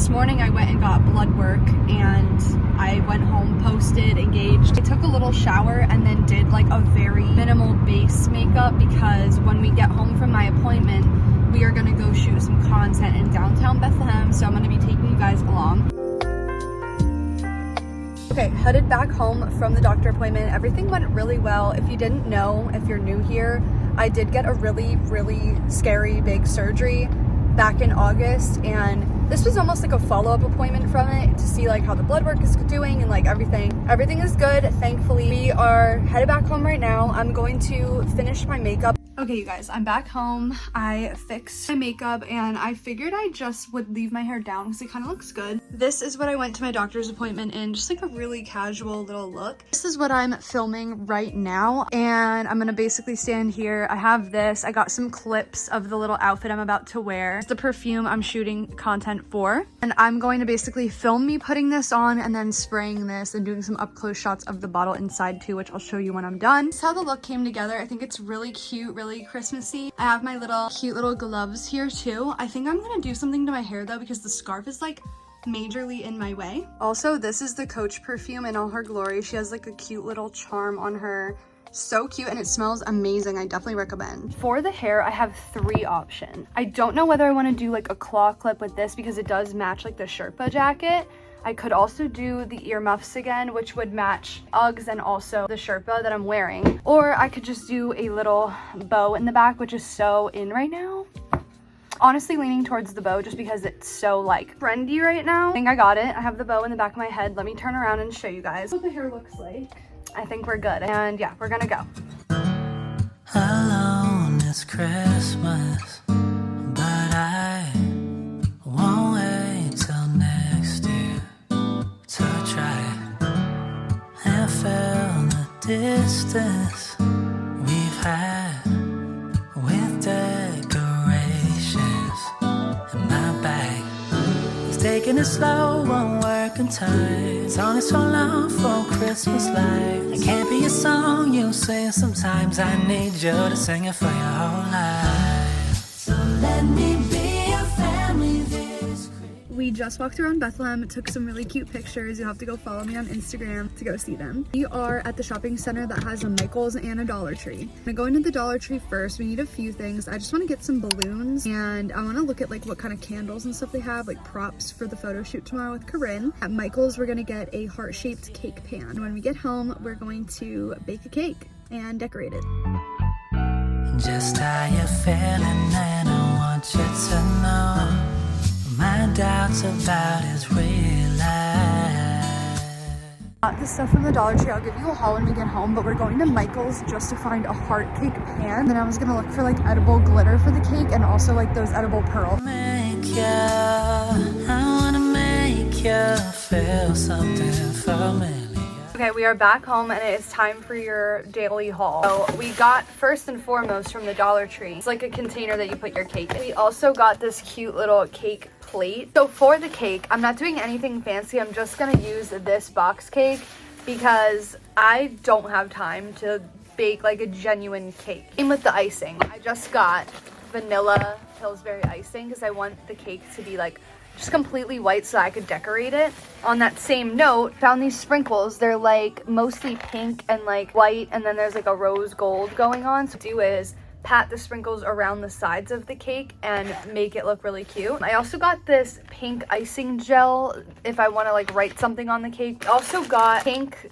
This morning I went and got blood work and I went home, posted, engaged. I took a little shower and then did like a very minimal base makeup because when we get home from my appointment, we are gonna go shoot some content in downtown Bethlehem, so I'm gonna be taking you guys along. Okay, headed back home from the doctor appointment. Everything went really well. If you didn't know, if you're new here, I did get a really scary big surgery back in August, and this was almost like a follow-up appointment from it to see like how the blood work is doing and like everything is good, thankfully. We are headed back home right now. I'm going to finish my makeup. Okay, you guys, I'm back home. I fixed my makeup and I figured I just would leave my hair down because it kind of looks good. This is what I went to my doctor's appointment in, just like a really casual little look. This is what I'm filming right now, and I'm gonna basically stand here. I have this. I got some clips of the little outfit I'm about to wear. It's the perfume I'm shooting content for, and I'm going to basically film me putting this on and then spraying this and doing some up close shots of the bottle inside too, which I'll show you when I'm done. This is how the look came together. I think it's really cute, really Christmassy. I have my cute little gloves here too. I think I'm gonna do something to my hair though because the scarf is like majorly in my way. Also, this is the Coach perfume in all her glory. She has like a cute little charm on her. So cute, and it smells amazing. I definitely recommend. For the hair, I have 3 options. I don't know whether I want to do like a claw clip with this because it does match like the Sherpa jacket. I could also do the earmuffs again, which would match Uggs and also the Sherpa that I'm wearing. Or I could just do a little bow in the back, which is so in right now. Honestly, leaning towards the bow just because it's so like trendy right now. I think I got it. I have the bow in the back of my head. Let me turn around and show you guys what the hair looks like. I think we're good. And yeah, we're gonna go. Alone, it's Christmas, but I won't wait till next year to try and fill the distance we've had with decorations. And my bag is taking it slow, won't work in time. It's only so long for Christmas lights. It can't be a song you sing sometimes. I need you to sing it for your whole life. So let me be your family this Christmas. We just walked around Bethlehem, took some really cute pictures. You'll have to go follow me on Instagram to go see them. We are at the shopping center that has a Michael's and a Dollar Tree. I'm gonna go into the Dollar Tree first. We need a few things. I just want to get some balloons, and I want to look at like what kind of candles and stuff they have, like props for the photo shoot tomorrow with Corinne. At Michael's, we're gonna get a heart-shaped cake pan. When we get home, we're going to bake a cake and decorate it. Just how you're feeling, and I want you to know my doubts about his real life. Got this stuff from the Dollar Tree. I'll give you a haul when we get home, but we're going to Michael's just to find a heart cake pan. Then I was gonna look for like edible glitter for the cake and also like those edible pearls. I wanna make you feel something familiar. Okay, we are back home and it is time for your daily haul. So we got first and foremost from the Dollar Tree. It's like a container that you put your cake in. We also got this cute little cake plate. So for the cake, I'm not doing anything fancy. I'm just gonna use this box cake because I don't have time to bake like a genuine cake. Same with the icing. I just got vanilla Pillsbury icing because I want the cake to be like just completely white so I could decorate it. On that same note, found these sprinkles. They're like mostly pink and like white, and then there's like a rose gold going on. So what I do is pat the sprinkles around the sides of the cake and make it look really cute. I also got this pink icing gel if I want to like write something on the cake. I also got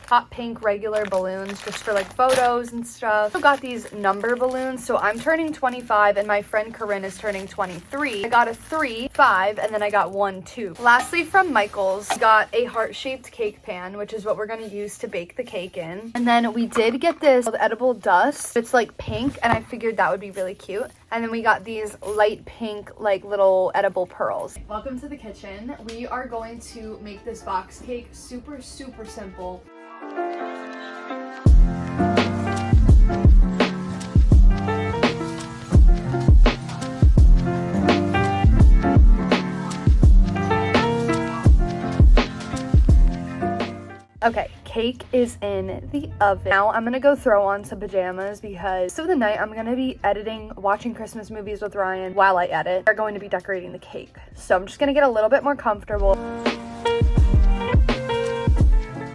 hot pink regular balloons just for like photos and stuff. I also got these number balloons. So I'm turning 25 and my friend Corinne is turning 23. I got a 3, 5, and then I got 1, 2. Lastly, from Michael's, got a heart-shaped cake pan, which is what we're going to use to bake the cake in. And then we did get this edible dust. It's like pink, and I figured that would be really cute. And then we got these light pink like little edible pearls. Welcome to the kitchen. We are going to make this box cake super simple. Okay, cake is in the oven. Now I'm gonna go throw on some pajamas because so the night I'm gonna be editing, watching Christmas movies with Ryan while I edit. We're going to be decorating the cake. So I'm just gonna get a little bit more comfortable.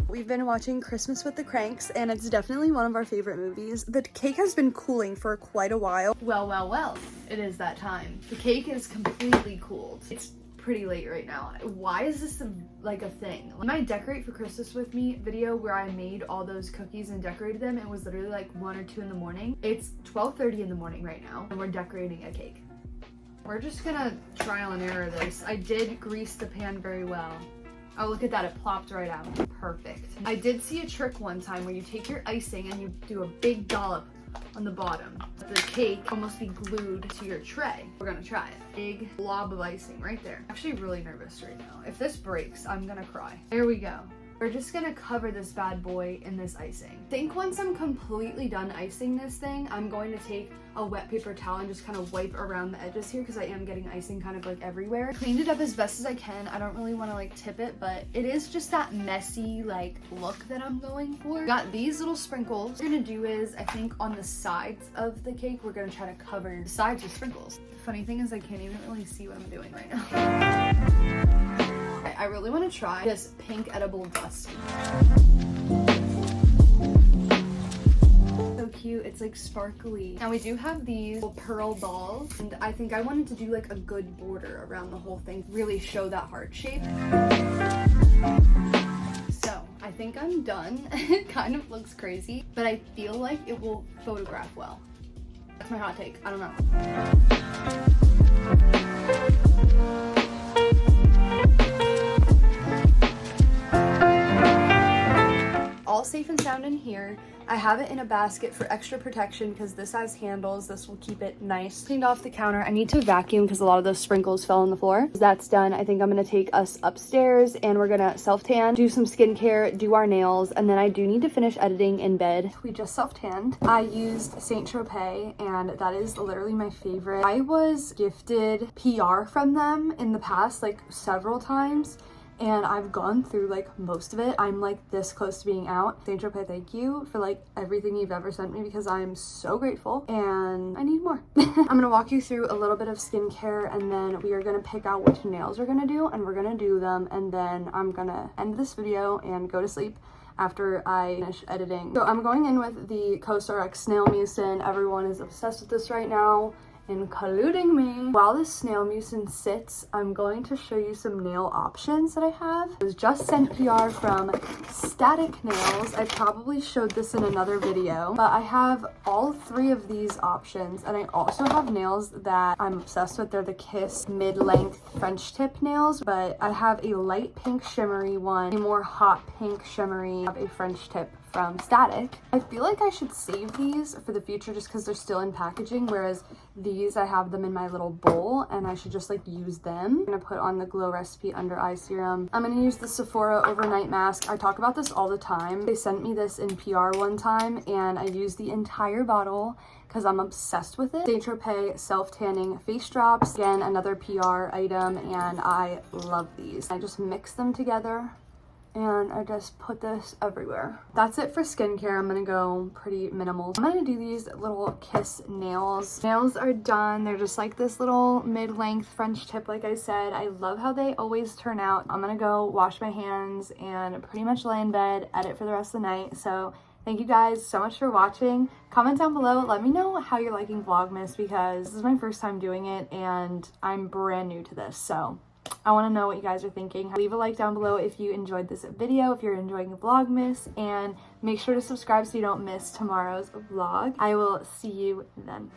We've been watching Christmas with the Cranks and it's definitely one of our favorite movies. The cake has been cooling for quite a while. Well, it is that time. The cake is completely cooled. It's pretty late right now. Why is this like a thing? My Decorate for Christmas with Me video where I made all those cookies and decorated them, it was literally like 1 or 2 in the morning. It's 12:30 in the morning right now and we're decorating a cake. We're just gonna trial and error this. I did grease the pan very well. Oh, look at that, it plopped right out. Perfect. I did see a trick one time where you take your icing and you do a big dollop on the bottom. The cake almost be glued to your tray. We're gonna try it. Big blob of icing right there. I'm actually really nervous right now. If this breaks, I'm gonna cry. There we go. We're just gonna cover this bad boy in this icing. I think once I'm completely done icing this thing, I'm going to take a wet paper towel and just kind of wipe around the edges here because I am getting icing kind of like everywhere. Cleaned it up as best as I can. I don't really want to like tip it, but it is just that messy like look that I'm going for. Got these little sprinkles. What we're gonna do is, I think on the sides of the cake, we're gonna try to cover the sides with sprinkles. The funny thing is I can't even really see what I'm doing right now. I really want to try this pink edible dusty. So cute, it's like sparkly. Now we do have these little pearl balls and I think I wanted to do like a good border around the whole thing, really show that heart shape. So I think I'm done. It kind of looks crazy, but I feel like it will photograph well. That's my hot take, I don't know. All safe and sound in here. I have it in a basket for extra protection because this has handles. This will keep it nice. Cleaned off the counter. I need to vacuum because a lot of those sprinkles fell on the floor. That's done. I think I'm going to take us upstairs and we're going to self-tan, do some skincare, do our nails, and then I do need to finish editing in bed. We just self-tanned. I used Saint Tropez and that is literally my favorite. I was gifted PR from them in the past like several times. And I've gone through like most of it. I'm like this close to being out. Saint Tropez, thank you for like everything you've ever sent me because I'm so grateful and I need more. I'm gonna walk you through a little bit of skincare and then we are gonna pick out which nails we're gonna do and we're gonna do them and then I'm gonna end this video and go to sleep after I finish editing. So I'm going in with the CosRX Snail Mucin. Everyone is obsessed with this right now, including me. While this Snail Mucin sits, I'm going to show you some nail options that I have. I was just sent PR from Static Nails. I probably showed this in another video, but I have all 3 of these options and I also have nails that I'm obsessed with. They're the Kiss mid-length French tip nails, but I have a light pink shimmery one, a more hot pink shimmery, I have a French tip from Static. I feel like I should save these for the future just because they're still in packaging, whereas these I have them in my little bowl and I should just like use them. I'm gonna put on the Glow Recipe Under Eye Serum. I'm gonna use the Sephora Overnight Mask. I talk about this all the time. They sent me this in PR one time and I used the entire bottle because I'm obsessed with it. Saint Tropez Self-Tanning Face Drops. Again, another PR item and I love these. I just mix them together and I just put this everywhere. That's it for skincare. I'm gonna go pretty minimal. I'm gonna do these little Kiss nails. Nails are done. They're just like this little mid-length French tip, like I said. I love how they always turn out. I'm gonna go wash my hands and pretty much lay in bed, edit for the rest of the night. So thank you guys so much for watching. Comment down below. Let me know how you're liking Vlogmas because this is my first time doing it and I'm brand new to this. So I want to know what you guys are thinking. Leave a like down below if you enjoyed this video, if you're enjoying Vlogmas, and make sure to subscribe so you don't miss tomorrow's vlog. I will see you then.